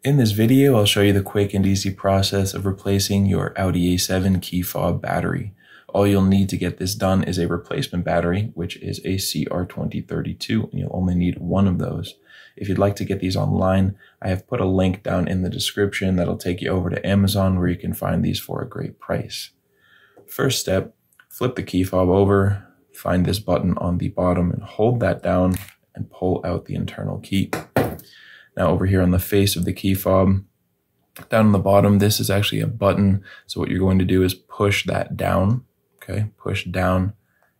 In this video, I'll show you the quick and easy process of replacing your Audi A7 key fob battery. All you'll need to get this done is a replacement battery, which is a CR2032, and you'll only need one of those. If you'd like to get these online, I have put a link down in the description that'll take you over to Amazon where you can find these for a great price. First step, flip the key fob over, find this button on the bottom and hold that down and pull out the internal key. Now over here on the face of the key fob, down on the bottom, this is actually a button. So what you're going to do is push that down, okay? Push down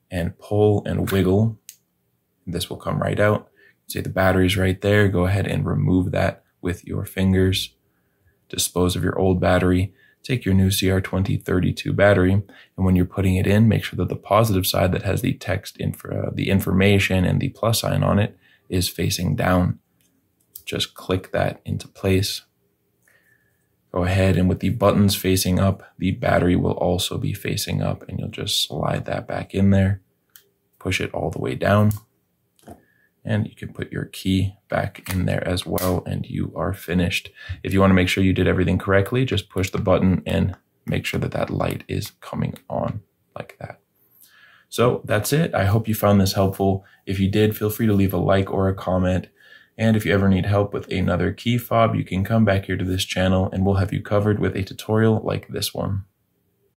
and pull and wiggle. This will come right out. See the battery's right there. Go ahead and remove that with your fingers. Dispose of your old battery. Take your new CR2032 battery. And when you're putting it in, make sure that the positive side that has the text, the information and the plus sign on it is facing down. Just click that into place. Go ahead and with the buttons facing up, the battery will also be facing up and you'll just slide that back in there. Push it all the way down. And you can put your key back in there as well and you are finished. If you want to make sure you did everything correctly, just push the button and make sure that that light is coming on like that. So that's it. I hope you found this helpful. If you did, feel free to leave a like or a comment. And if you ever need help with another key fob, you can come back here to this channel and we'll have you covered with a tutorial like this one.